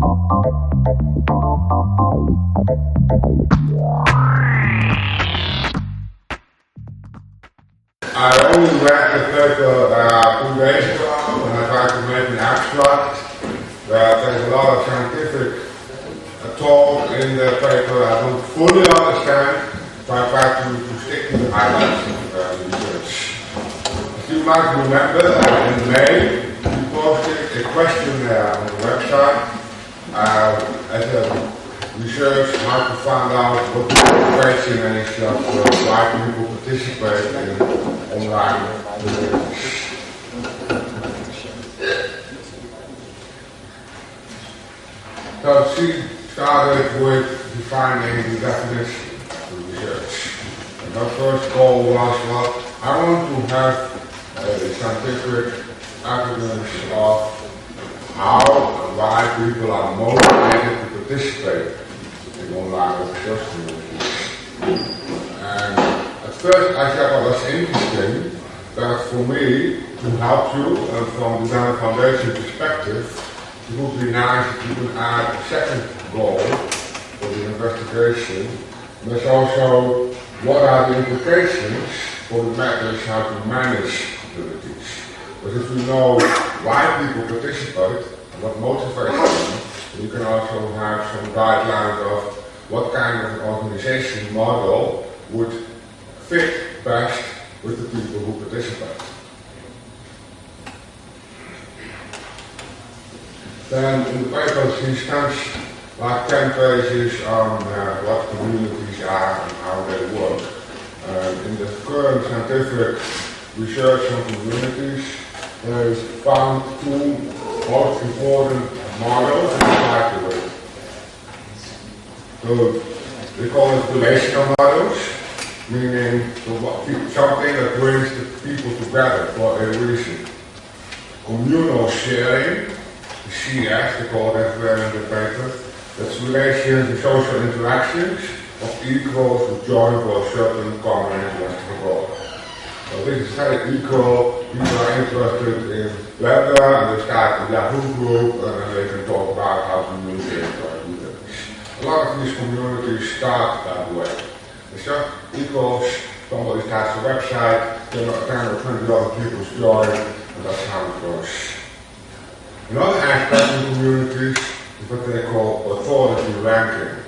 I only read the paper 2 days ago when I tried to make an abstract. There's a lot of scientific talk in the paper I don't fully understand, so I try to stick to the highlights of the research. As you might remember, in May we posted a questionnaire on the website as a research how to find out what the motivation is of why people participate in online research. So she started with defining the definition of research. And our first goal was, well, I want to have a scientific evidence of how and why people are motivated to participate in online research communities. And at first I said, well, that's interesting, that for me, to help you, and from the Design Foundation perspective, it would be nice if you could add a second goal for the investigation. And there's also, what are the implications for the methods how to manage abilities? Because if we know why people participate and what motivates them, you can also have some guidelines of what kind of an organization model would fit best with the people who participate. Then in the paper she spends like 10 pages on what communities are and how they work. In the current scientific research on communities, there is found 2 most important models and apply to it. So they call it relational models, meaning something that brings the people together for a reason. Communal sharing, CS, they call it everywhere in the paper, that's relations and social interactions of equals who join for a certain common interest of goal. So this is very equal, people are interested in weather and they start a Yahoo group and then they can talk about how to communicate or do this. A lot of these communities start that way. It's just equals, somebody starts a website, then 10 or 20 other people join, and that's how it goes. Another aspect in communities is what they call authority ranking.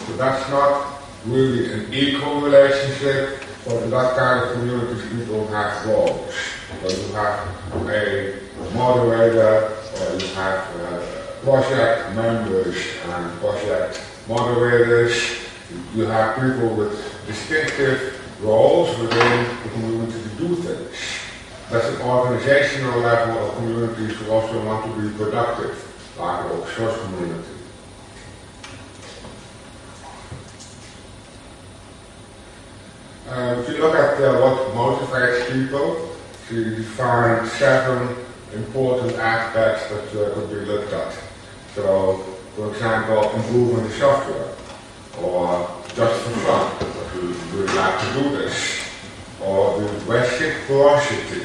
So that's not really an equal relationship, but in that kind of communities people have roles. So you have a moderator, or you have project members and project moderators. You have people with distinctive roles within the community to do things. That's an organizational level of communities who also want to be productive, like the open source community. If you look at what motivates people, she defined 7 important aspects that could be looked at. So, for example, improving the software, or just for fun, because we really like to do this, or the reciprocity,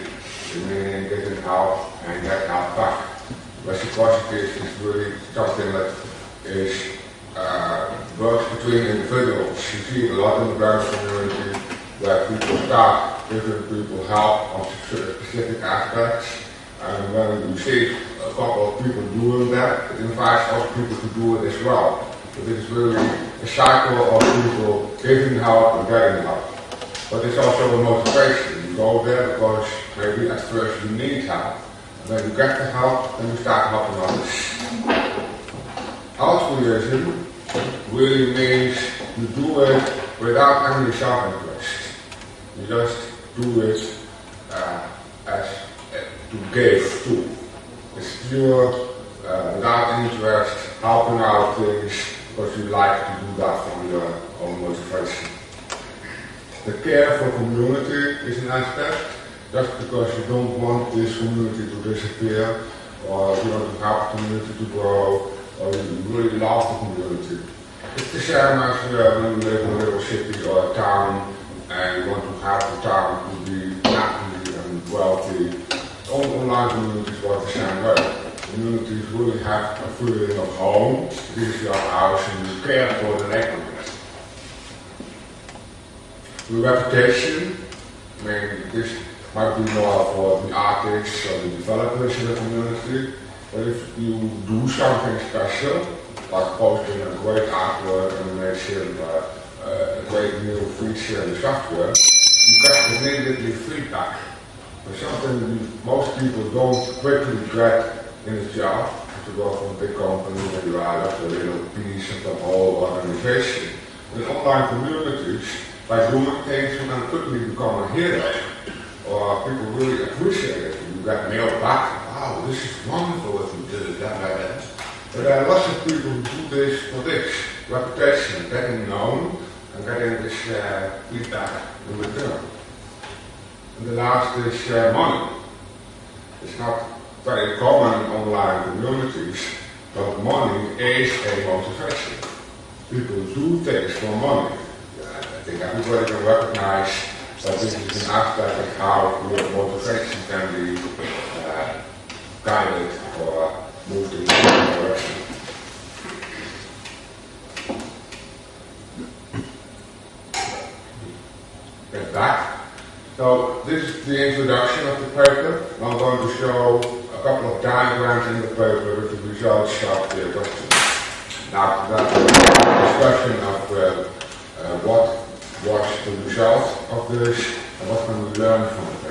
meaning getting help and get help back. Reciprocity is really something that is works between individuals. You see a lot in the branch community where people start giving people help on specific aspects, and when you see a couple of people doing that, it invites other people to do it as well. So this is really a cycle of people giving help and getting help. But it's also a motivation. You go there because maybe at first you need help, and then you get the help, and you start helping others. Altruism really means you do it without any self-interest. You just do it as to give to. It's pure, without interest, helping out things because you like to do that from your own motivation. The care for community is an aspect, just because you don't want this community to disappear, or you want to help the community to grow, or you really love the community. It's the same as when you live in a little city or a town, and you want to have the town to be happy and wealthy. All online communities work the same way. You communities really have a feeling of home. This is your house and you care for the neighborhood. The reputation, I mean, this might be more for the artists or the developers in the community, but if you do something special, like posting a great artwork and mention a great new feature in the software, you get immediately feedback. But something most people don't quickly get in a job. If you go from a big company and you are just a little piece of the whole organization. In online communities, by doing things, you can quickly become a hero. Or people really appreciate it. You get mail back, wow, this is wonderful if you did it that way. But there are lots of people who do this for this reputation, getting known and getting this feedback in return. And the last is money. It's not very common in online communities, but money is a motivation. People do things for money. I think everybody can recognize that this is an aspect of how your motivation can be guided or moved in a different direction. Get back. So this is the introduction of the paper. I'm going to show a couple of diagrams in the paper with the results of the question. Now that discussion of what was the result of this and what can we learn from the paper.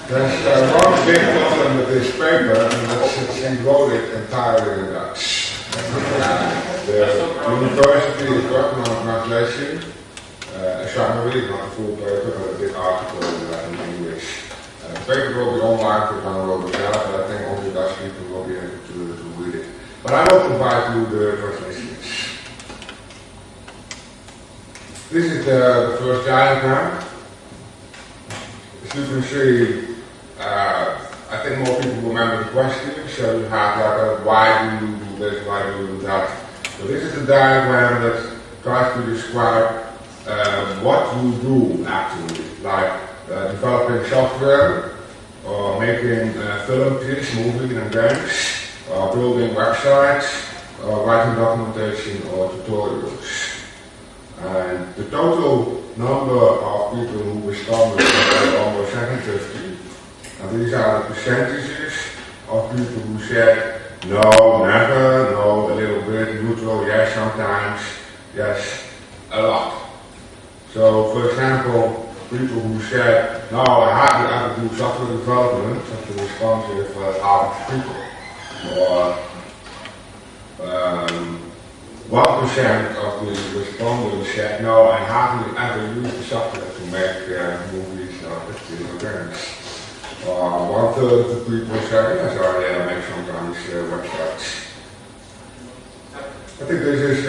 There's one big problem with this paper, and that's that she wrote it entirely in Dutch. The university is working on a translation, a summary, not a full paper, but a big article in English. The paper will be online for download as well, but I think only Dutch people will be able to read it. But I will provide you the translations. This is the first diagram. As you can see, I think more people remember the question, so you have like why do you do this, why do you do that. So this is a diagram that tries to describe what you do actually, like developing software, or making films, movies and games, or building websites, or writing documentation or tutorials. And the total number of people who responded was almost 750. And these are the percentages of people who said no, never, no, a little bit, neutral, yes, sometimes, yes, a lot. So, for example, people who said no, I hardly ever do software development, such a response with half of people. Or 1% of the respondents said no, I hardly ever use the software to make movies or pictures or games. 1/3 of the people said yes, I make sometimes websites. I think this is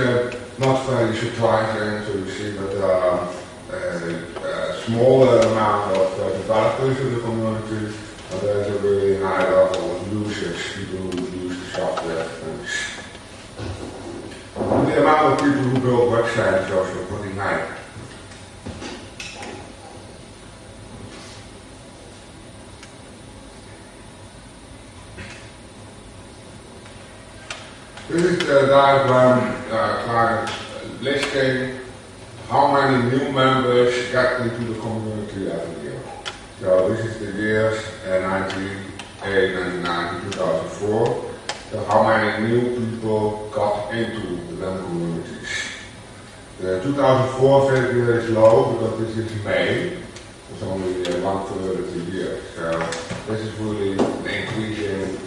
not very surprising, so you see that a smaller amount of developers in the community, but there's a really high level of users, people who use the software. The amount of people who build websites is also pretty high. This is the diagram kind of listing how many new members get into the community every year. So this is the years 1998, 1990, 2004. So how many new people got into the LEM communities. The 2004 figure is low because this is May. It's only 1/3 of the year. So this is really an increasing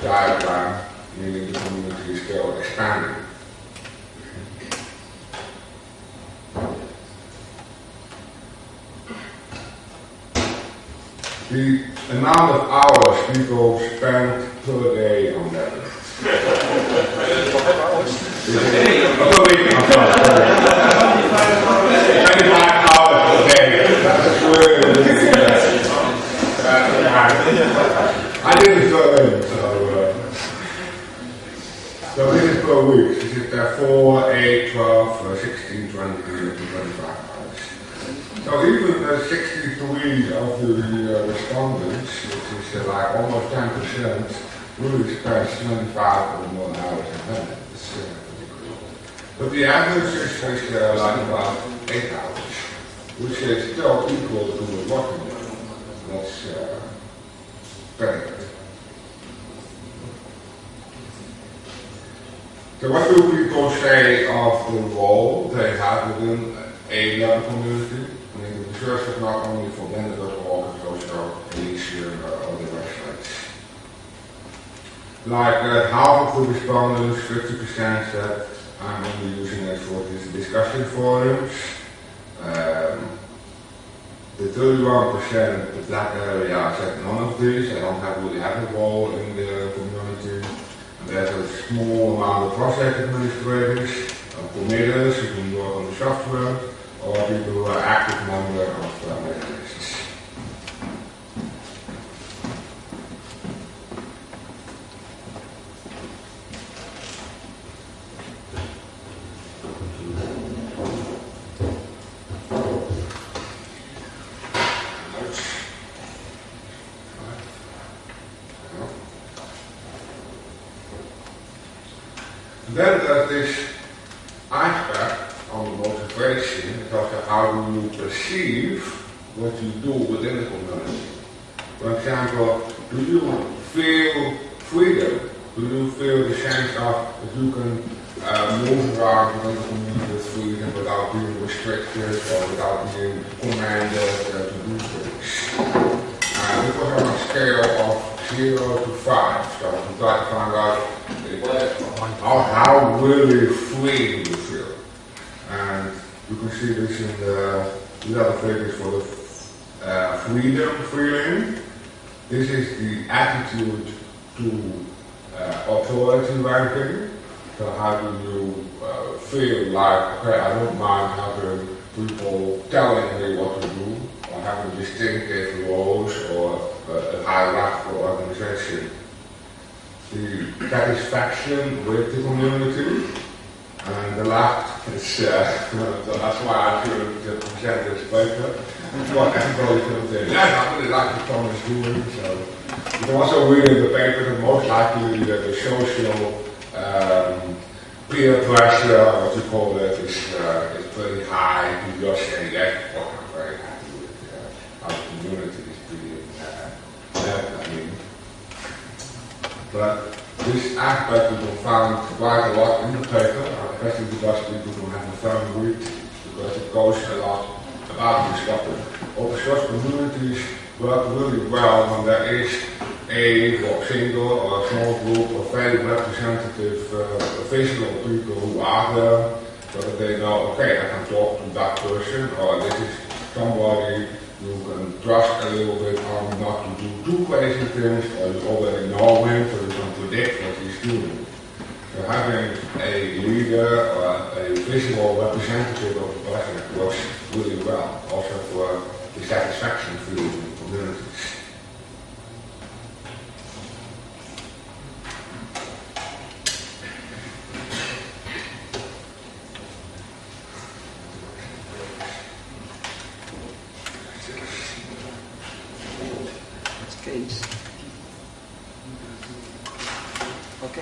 diagram, meaning the community is still expanding. The amount of hours people spend per day on that. I didn't fill in, so this is per week. This is 4, 8, 12, 16, 20, 25 hours. So even 63 of the respondents, which is like almost 10%, really spend 25 or more hours a month. It's pretty cool. But the average is like about 8 hours, which is still equal to a working day. That's very good. So what do people say of the role they have within a young community? I mean, the research is not only for Blender.org, but also Elysium or other websites. Like half of the respondents, 50% said I'm only using it for these discussion forums. The 31%, the black area, said none of these. I don't really have a role in the community. And there's a small amount of project administrators, committers who can work on the software, or people who are active members of databases. Then there's this aspect on the motivation, because of how do you perceive what you do within the community. For example, do you feel freedom? Do you feel the sense of that you can move around within the community with freedom without being restricted or without being commanded to do things? This was on a scale of 0 to 5, so we try to find out how really free do you feel. And you can see this in the other figures for the freedom feeling. This is the attitude to authority ranking. So how do you feel like, okay, I don't mind having people telling me what to do, or having distinctive roles or a hierarchical organization. The satisfaction with the community, and the last is, that's why I should present this paper. What everybody can say, yes, I really like what Tom is doing. So you can also read in the paper that most likely the social peer pressure, what you call it, is pretty high. You just say, yes, well, I'm very happy with our community is pretty but this aspect we will find quite a lot in the paper, especially because people who have a family read, because it goes a lot about this topic. Open source communities work really well when there is a single or a small group of very representative physical people who are there, so that they know, okay, I can talk to that person, or this is somebody you can trust a little bit on not to do too crazy things, or you already know him, so you can predict what he's doing. So having a leader or a visible representative of the project works really well, also for the satisfaction feeling in communities.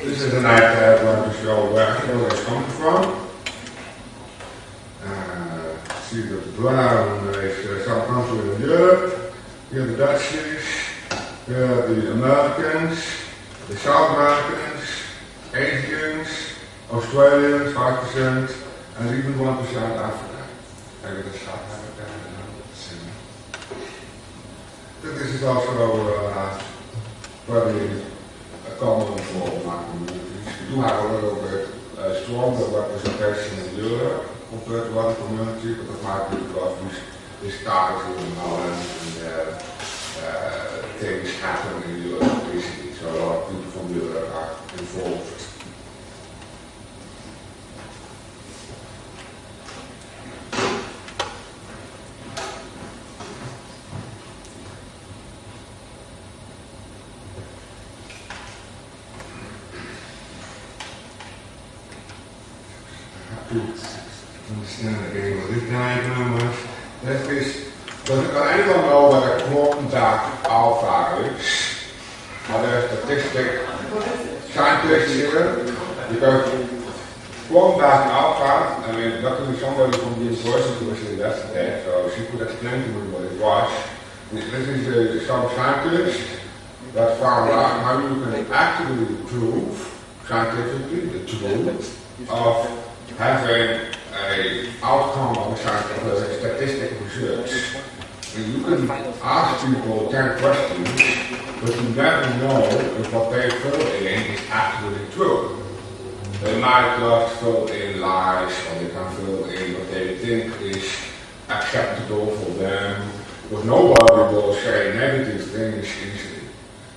This is an idea I want to show where it's coming from. See that the brown is some country in Europe. Here the Dutchies, here the Americans, the South Americans, Asians, Australians, 5%, and even 1% Africa. Maybe the South Africa. This is also very common for my communities. We do have a little bit stronger representation in Europe compared to other communities, but that might be because we started here in Holland and things happen in Europe recently. So a lot of people from you that are involved. To understand again what this diagram was. Dat ik alleen wel know wat een klokkendag alpha is. Maar de statistic scientists here, because klokkendag alpha, I mean, luckily somebody from the university was invested, so she could explain to me what it was. This is some scientists that found out how you can actually prove scientifically the truth of having an outcome of a scientific statistic research. And you can ask people 10 questions, but you never know if what they fill in is actually true. They might just fill in lies, or they can fill in what they think is acceptable for them, but nobody will say negative things easily.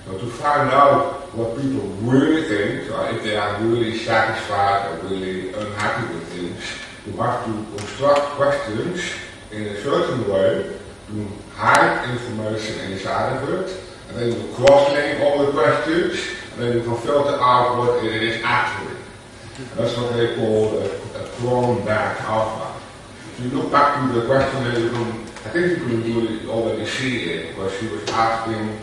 So to find out what people really think, or if they are really satisfied or really unhappy with things, you have to construct questions in a certain way to hide information inside of it, and then you cross-link all the questions, and then you can filter out what it is actually. That's what they call a Cronbach alpha. If you look back to the questionnaire, I think you can really already see it, because she was asking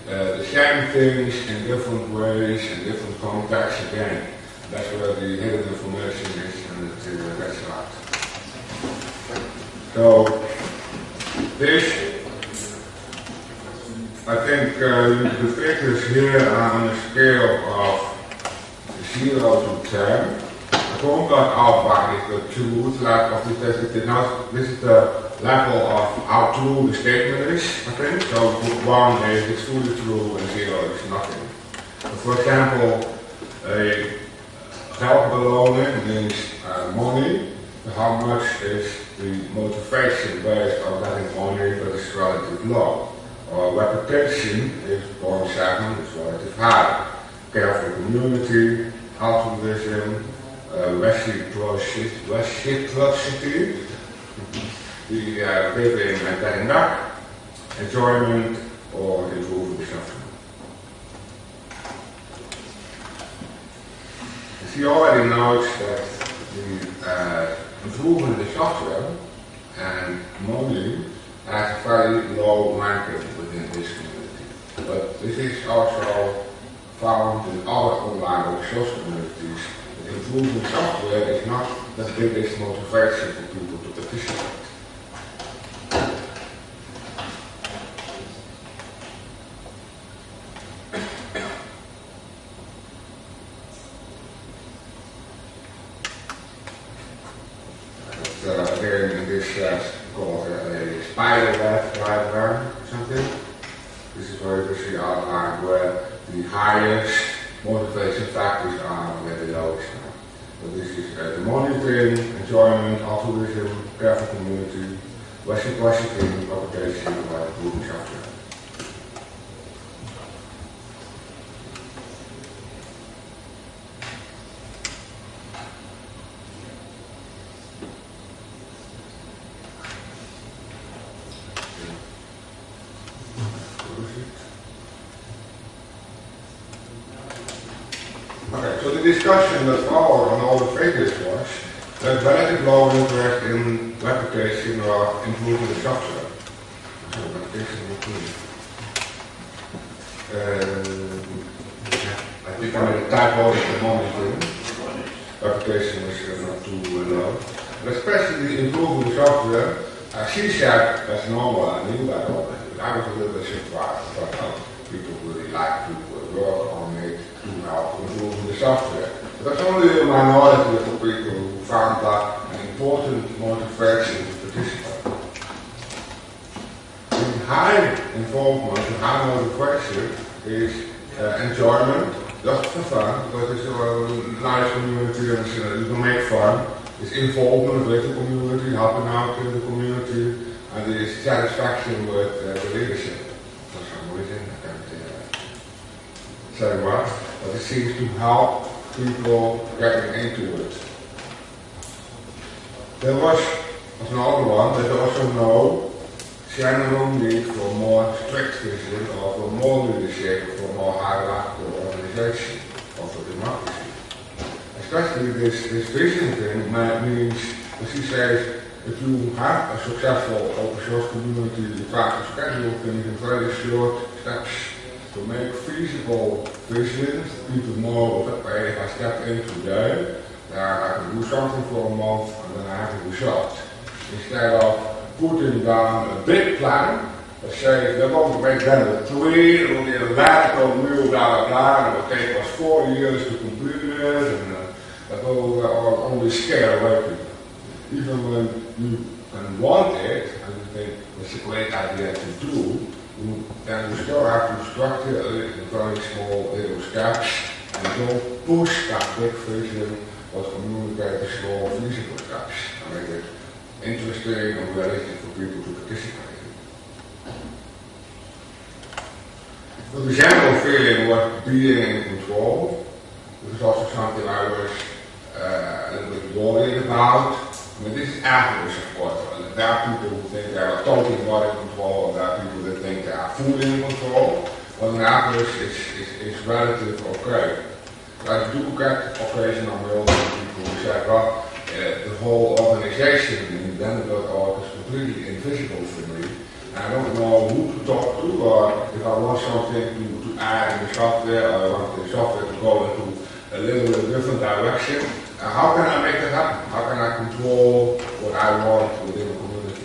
the same things in different ways, in different contexts again. That's where the hidden information is, and it gets out. So, this, I think the figures here are on a scale of 0 to 10. The Cronbach alpha is the truth level of the test. Now, this is the level of how true the statement is, I think. So, 1 is it's fully true and 0 is nothing. So for example, a geldbeloning means money. How much is the motivation based on getting money, but it's relatively low. Or reputation is 0.7, it's relatively high. Careful community, altruism, reciprocity, the giving and getting back, enjoyment, or improving suffering. She already knows that the improvement in the software and money has a very low ranking within this community. But this is also found in other online or social communities. That improving software is not the biggest motivation for people to participate. Again, in this called a spider web diagram or something. This is where you see outlined where the highest motivation factors are and where the lowest are. So this is the monitoring, enjoyment, altruism, careful community, reciprocity, propagation, or improving software. Okay, so the discussion that followed on all the figures was that relative low interest in reputation or improving the software. So reputation I think I made a typo with the monitoring. Reputation was not too low. But especially improving the software, she said that's normal, I knew that already. But I was a little bit surprised. I thought, oh, people really like to work on it. To help improve the software. But that's only a minority of the people who found that an important motivation to participate. The high involvement, the high motivation is enjoyment, just for fun, because it's a nice community and you can make fun. It's involvement with the community, helping out in the community, and the satisfaction with the leadership. For some reason, I can't say what. but it seems to help people getting into it. There was another one that also know general need for more strict vision or for more leadership, for more hierarchical organization, or for democracy. Especially this vision thing means, as he says, if you have a successful open source community, you try to schedule things in very short steps to make feasible visions. People know that, okay, if I step in today, then I can do something for a month and then I have a result. Instead of putting down a big plan that says we're going to make that a tree, it will be a radical new blah blah blah, and it will take us 4 years to complete it, and that will only scare away people. Even when you can want it, and you think it's a great idea to do, then you still have to structure it in very small little steps, and don't push that big vision, but communicate the small feasible steps, and make it interesting and realistic for people to participate in. But the general feeling was being in control. This is also something I was a little bit worried about. I mean, this is average, of course. There are people who think they are totally not in control, and there are people that think they are fully in control. But on average, it's relative okay. I do get occasional mail from people who say, well, the whole organization in Vanderbilt is completely invisible for me. And I don't know who to talk to, or if I want something to add in the software, or I want the software to go into a little bit different direction. How can I make that happen? How can I control what I want within the community?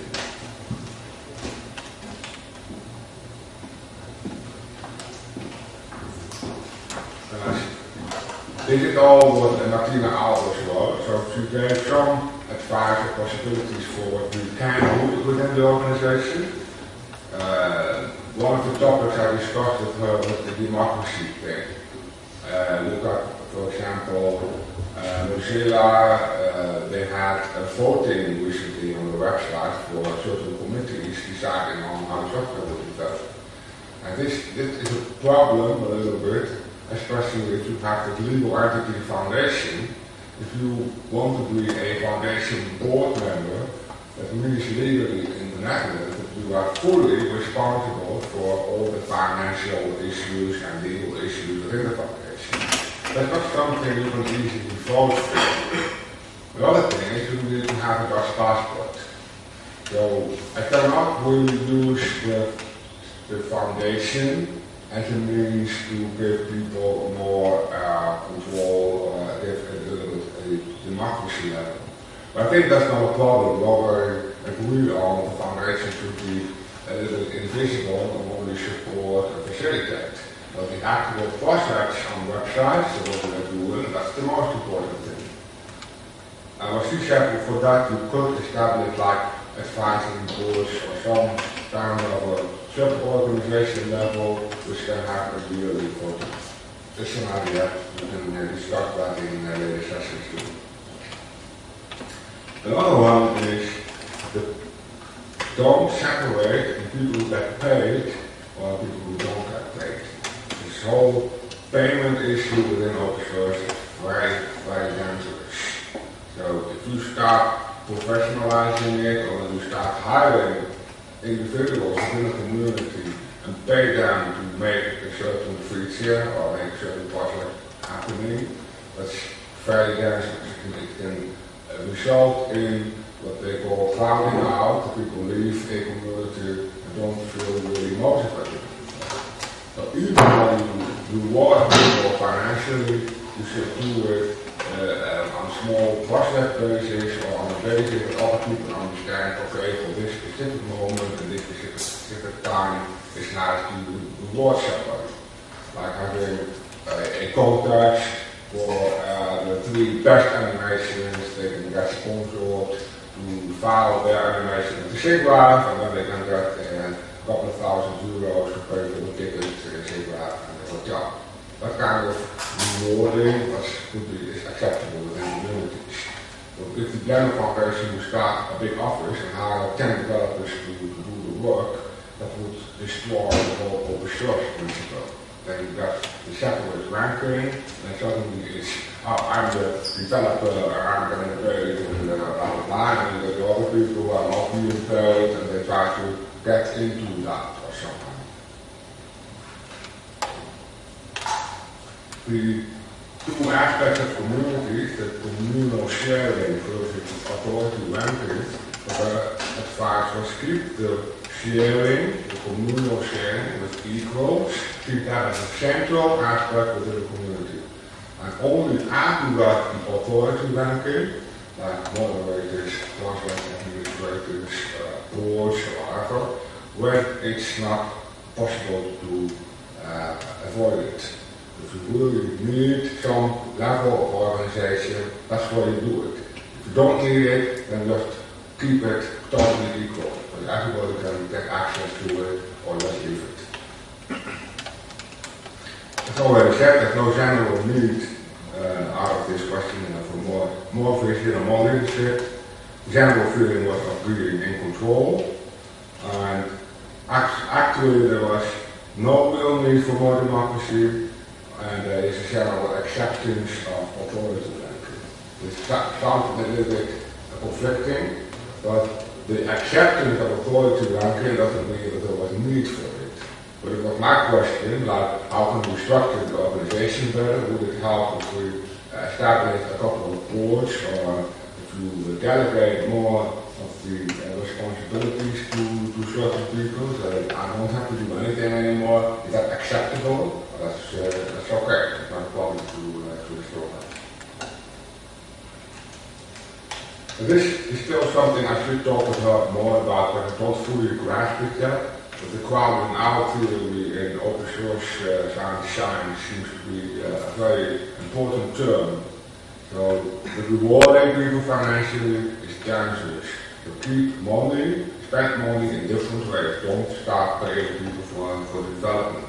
This is all what Martina Albers wrote, so she gave some advice or possibilities for what we can do within the organization. One of the topics I discussed with her was the democracy thing. Look at, for example, Mozilla, they had a voting recently on the website for certain committees deciding on how the software would be developed. And this is a problem a little bit, especially if you have the legal entity foundation. If you want to be a foundation board member, that means legally in the Netherlands that you are fully responsible for all the financial issues and legal issues within the foundation. That's not something you can easily vote for. The other thing is you need to have a Dutch passport. So I cannot really use the foundation as a means to give people more control or give a little bit a democracy level. But I think that's not a problem. What I agree on, the foundation should be a little bit invisible and only support and facilitate. But the actual process on websites, so what we are doing, that's the most important thing. And what she said, for that you could establish like advisory boards or some kind of a sub-organization level which can have a really important. Just an idea, we can discuss that in later sessions too. Another one is don't separate people who get paid or people who don't get paid. This whole payment issue within open source is very, very dangerous. So if you start professionalizing it or you start hiring individuals within the community and pay them to make a certain feature or make a certain project happening, that's very dangerous. It can result in what they call crowding out. People leave a community and don't feel really motivated. So even when you reward people financially, you should do it on a small project basis or on a basis that other people understand, okay, for this specific moment and this specific time, it's nice to reward somebody. Like having a contest for the 3 best animations, they can get sponsored to file their animation at the SIGGRAPH, and then they can get a couple of €1,000 to pay for the tickets to the SIGGRAPH and the hotel. That kind of rewarding is acceptable within communities. But if the Blender Foundation would start a big office and hire 10 developers to do the work, that would destroy the whole open source principle. then you got the separate ranking, and suddenly it's, I'm the developer, I'm going to build, and blah, blah, blah, and the other people who are not being built, and they try to get into that or something. The two aspects of communities, the communal sharing versus authority ranking, advice was keep the sharing, the communal sharing with equals, keep that as a central aspect within the community. And only after that the authority ranking, like moderators, project administrators, boards, or whatever, when it's not possible to avoid it. If you really need some level of organization, that's why you do it. If you don't need it, then just keep it totally equal. But everybody can get access to it or just leave it. As already said, there's no general need out of this question for more vision and more leadership. The general feeling was of being in control. And actually there was no real need for more democracy. And there is a general acceptance of authority ranking. It sounds a little bit conflicting, but the acceptance of authority ranking doesn't mean that there was need for it. But it was my question, like how can we structure the organization better? Would it help if we establish a couple of boards, or if you delegate more of the responsibilities to certain people, so that I don't have to do anything anymore? Is that acceptable? That's okay. It's not a problem to restore that. This is still something I should talk about more about, but I don't fully grasp it yet. But the crowding out theory in open source science seems to be a very important term. So the rewarding people financially is dangerous. So keep money, spend money in different ways. Don't start paying people for development.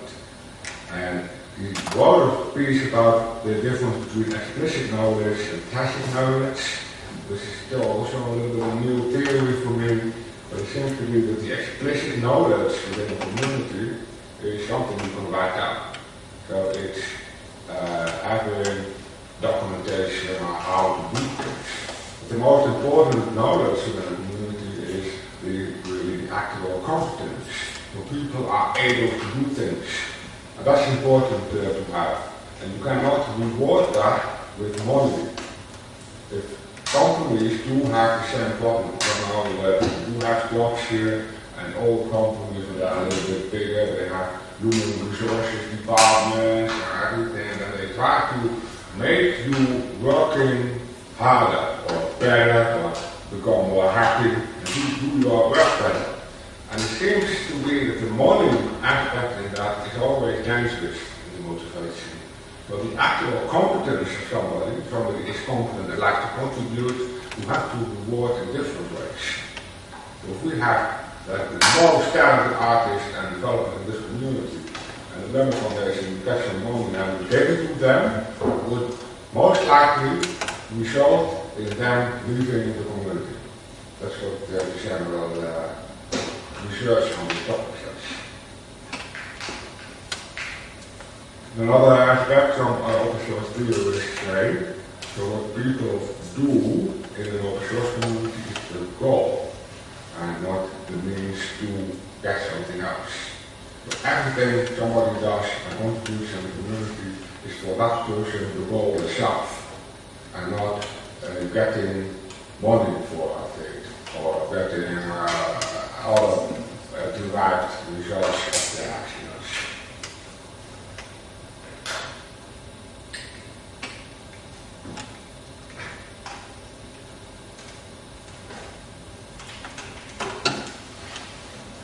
And he wrote a piece about the difference between explicit knowledge and tacit knowledge. This is still also a little bit of a new theory for me, but it seems to be that the explicit knowledge within a community is something you can write out. So it's having documentation on how to do things. But the most important knowledge within a community is really the actual competence. So people are able to do things. And that's important to have. And you cannot reward that with money. If companies do have the same problem, we do have jobs here, and all companies that are a little bit bigger, they have human resources departments and everything, and they try to make you working harder or better or become more happy and do your work better. And it seems to be that the money aspect in that is always dangerous in the motivation. So the actual competence of somebody is competent and likes to contribute, you have to reward in different ways. So if we have the most talented artists and developers in this community, and the Lemon Foundation gets some money and we give it to them, would most likely result in them leaving the community. That's what the general research on the topic says. Another aspect from open source theorists say, so what people do in an open source community is the goal and not the means to get something else. So everything somebody does and contributes in the community is for that person the goal itself and not getting money for it or getting other derived results of their actions.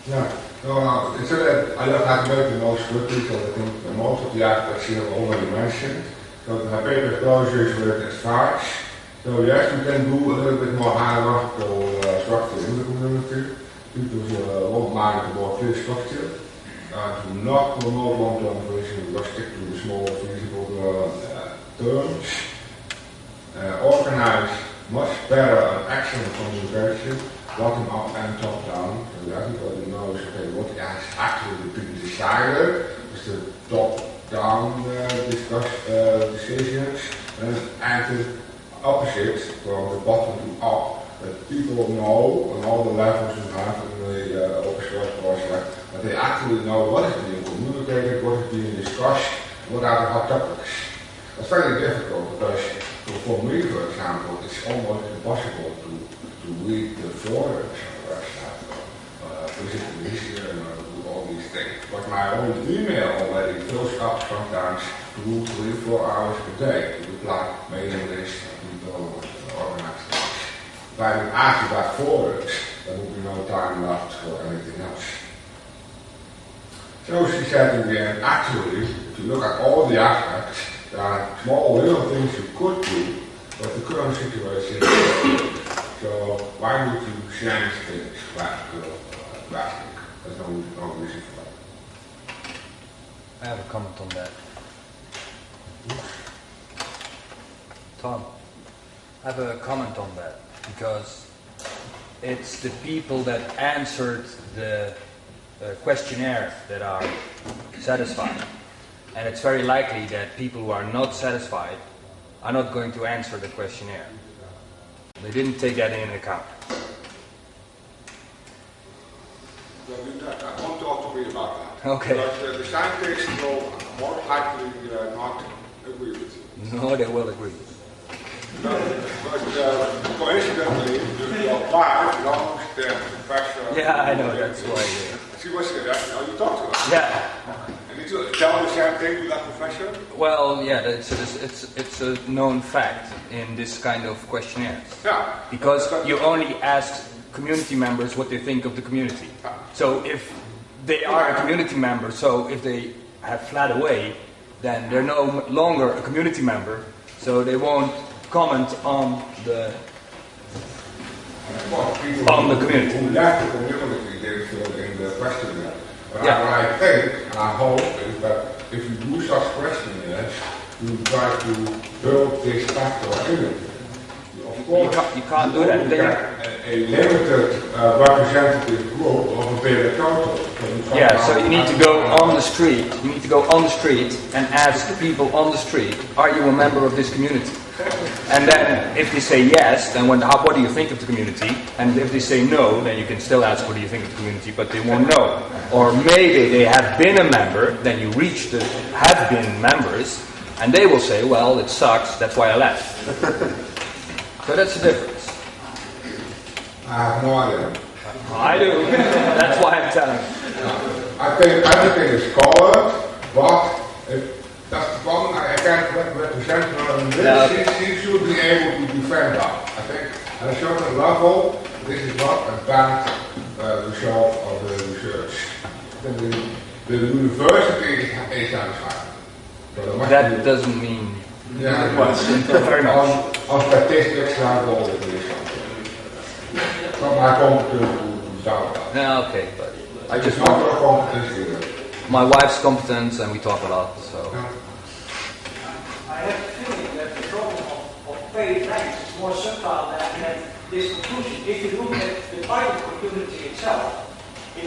Yeah, so it's I don't have to make the most quickly, so I think most of the aspects here are already mentioned. So the paper closes with advice. So yes, you can do a little bit more hierarchical structure in the community. People won't mind the more clear structure. Do not promote long-term vision, just stick to the small, feasible terms. Organize much better and excellent communication, bottom up and top down, so that everybody knows okay, what is actually being decided, is the top down discuss decisions, and the opposite, from the bottom to up, that people know on all the levels you have in the open source project, that they actually know what is being communicated, what is being discussed, what are the hot topics. That's very difficult because for me, for example, it's almost impossible to read the forums on the website, visit the museum, do all these things. But my own email already fills up sometimes 2, 3, 4 hours a day to reply mailing lists of people organize things. If I would ask you about forums, there would be no time left for anything else. So she said in the end, actually, if you look at all the aspects, there are small little things you could do, but the current situation is so why would you change things drastic? There's no reason for that. I have a comment on that. Tom, I have a comment on that because it's the people that answered the questionnaire that are satisfied. And it's very likely that people who are not satisfied are not going to answer the questionnaire. They didn't take that into account. I won't talk to me about that. Okay. Because the scientists will more likely not agree with you. No, they will agree. But coincidentally, your wife belongs to the professor. Yeah, I know, that's why. She was here, you talked to her. Yeah. And did you tell the same thing to that professor? Well, yeah, it's a known fact in this kind of questionnaires. Yeah. Because you only ask community members what they think of the community. So if they are a community member, so if they have fled away, then they're no longer a community member, so they won't comment on the community. Who left the community, they fill in the questionnaire. But Yeah. what I think, and I hope, is that if you do such questionnaires, you try to build this factor in it. Of course, you can't do that. You get a limited representative group of a bigger total. So you need to go on the street. You need to go on the street and ask people on the street, are you a member of this community? And then if they say yes, then what do you think of the community? And if they say no, then you can still ask what do you think of the community, but they won't know. Or maybe they have been a member, then you reach the have been members, and they will say, well, it sucks, that's why I left. So that's the difference. I have no idea. I do. That's why I'm telling you. I think everything is covered, but that's the problem. I can't represent her in this. No. She should be able to defend that. I think at a certain level, this is not a bad result of the research. The university is satisfied. So That doesn't mean much. Very much. On statistics, I have all the results. Not my competence to doubt that. No, okay, but I It's just not want your competence either. my wife's competence, and we talk a lot. So I have a feeling that the problem of paid ranks is more subtle than this conclusion. If you look at the Python community itself,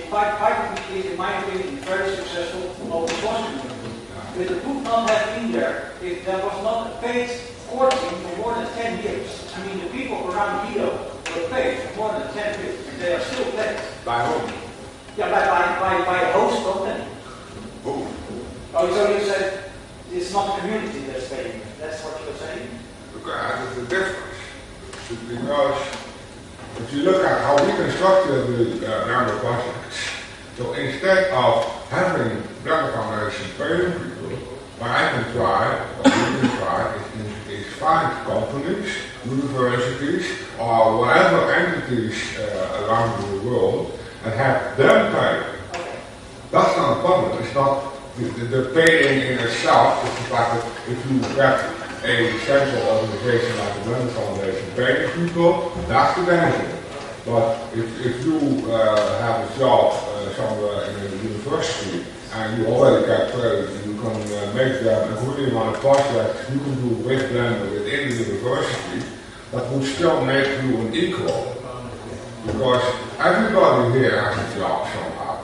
Python is, in my opinion, very successful open source community. But it would not have been there if there was not a paid core team for more than 10 years. I mean, the people around Guido were paid for more than 10 years, and they are still paid. By whom? Yeah, by a host company. Who? Oh, so you said it's not the community that's paying. That's what you're saying? Because there's a difference. Because if you look at how we constructed the Blender projects, so instead of having Blender Foundation paying people, what I can try, what we can try, is find companies, universities, or whatever entities around the world, and have them pay. That's not a problem. It's not the paying in itself. It's the fact that if you get a central organization like the Blender Foundation paying people, that's the danger. But if you have a job somewhere in a university and you already get paid, you can make them agreeing on a project you can do with them within the university, that would still make you an equal. Because everybody here has a job somehow.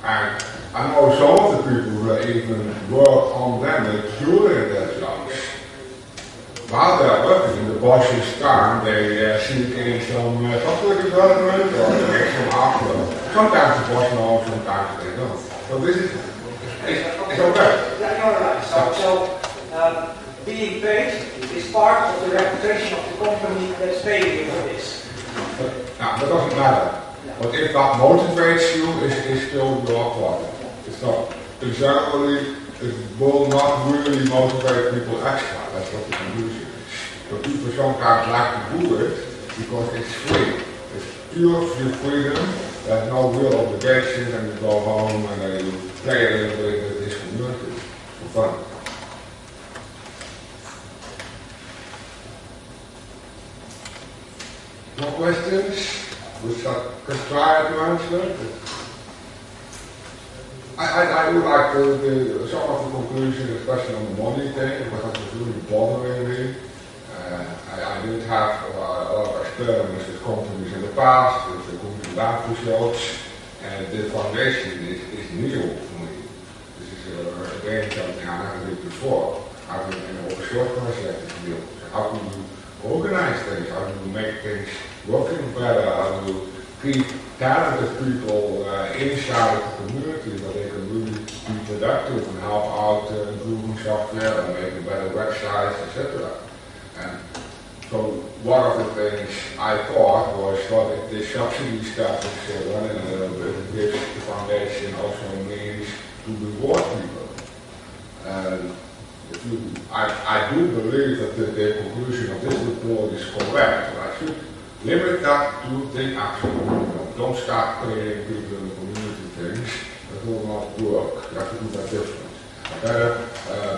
And I know some of the people that even work on them during their jobs. While they're working in the boss's time, they seek in some software development or they make some hardware. Sometimes the boss knows, sometimes they don't. So this is it's okay. Yeah, you're right. So being paid is part of the reputation of the company that's paying you for this. That doesn't matter. But if that motivates you, is still your problem. It's not. Generally, it will not really motivate people extra. That's what the conclusion is. But people sometimes like to do it because it's free. It's pure freedom. There's no real obligation, and you go home and you play a little bit with this community for fun. More questions? Which I could try to answer. I would like some of the conclusion, especially on the money thing, because that was really bothering me. I did have a lot of experiments with companies in the past, with the computer results, and the foundation is new for me. This is again something I never did before. I've been in a short project to deal. How can you organize things? How do you make things working better? How do you keep talented people inside of the community that they can really be productive and help out improving software and making better websites, etc. And so one of the things I thought was, well, if this subsidy stuff is running a little bit, it gives the foundation also a means to reward people. And I do believe that the conclusion of this report is correct. So I should limit that to the actual minimum. Don't start paying people in the community things. That will not work. You have to do that different. Better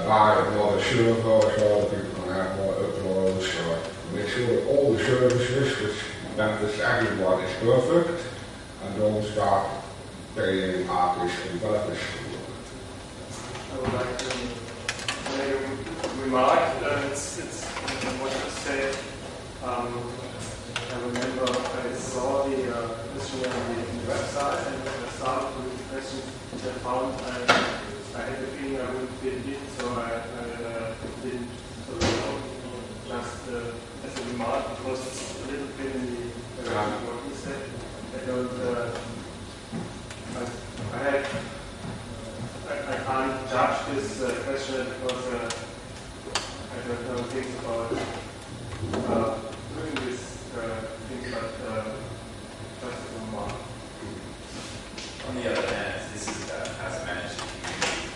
buy another server so that people can have more uploads, or make sure that all the services, which benefits everyone, is perfect, and don't start paying artists and developers. I would like to make a remark. It's what you said. I remember I saw the question on the website, and when I started with the question, I found I had the feeling I wouldn't fit in, so I didn't. So just as a remark, because it's a little bit in the what he said. I don't. I can't judge this question because I don't know things about doing this thing, but just a remark. On the other hand, this is how to manage the community.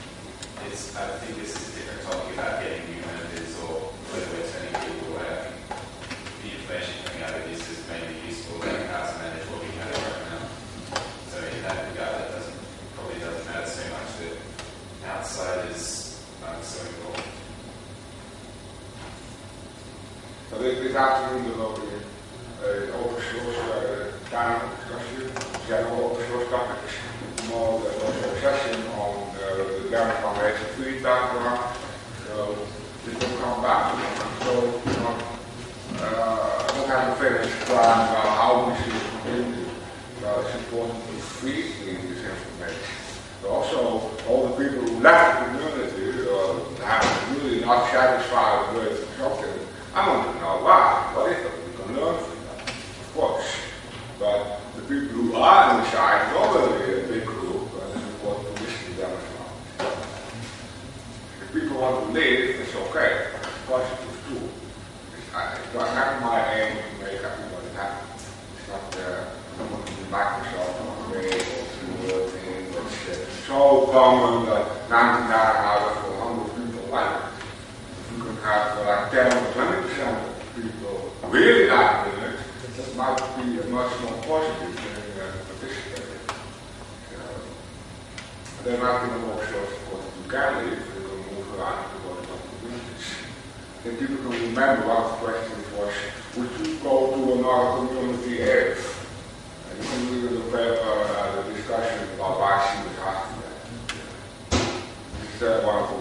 I think this is a different topic about getting new members or whether we're turning people away. I think the information coming out of this is mainly useful about how to manage what we have right now. So in that regard, it probably doesn't matter so much that outsiders aren't so involved. So this afternoon there will be an open source discussion, general open source topics. Tomorrow there was a session on the Danish Foundation free time around. So this will come back. So I don't have a finished plan about how we should continue. So it's important to feed this information. But also all the people who left the community have really not satisfied with something. I want to know why. What is it we can learn from that? Of course. But the people who are inside is already a big group, and it's important to listen to them as well. If people want to live, it's okay. It's positive too. It's not my aim to make everybody happy. It's not Microsoft upgrade to working, which so common that 99 out of 100 people like it. You can have like 10 or 20% of people really like it. That might be a much more positive than participating. There might be no options, of course, you can live, you can move around to other communities. Then people can remember one of the questions was, would you go to another community if? And you can read in the paper the discussion about why she was asking that. This is one of the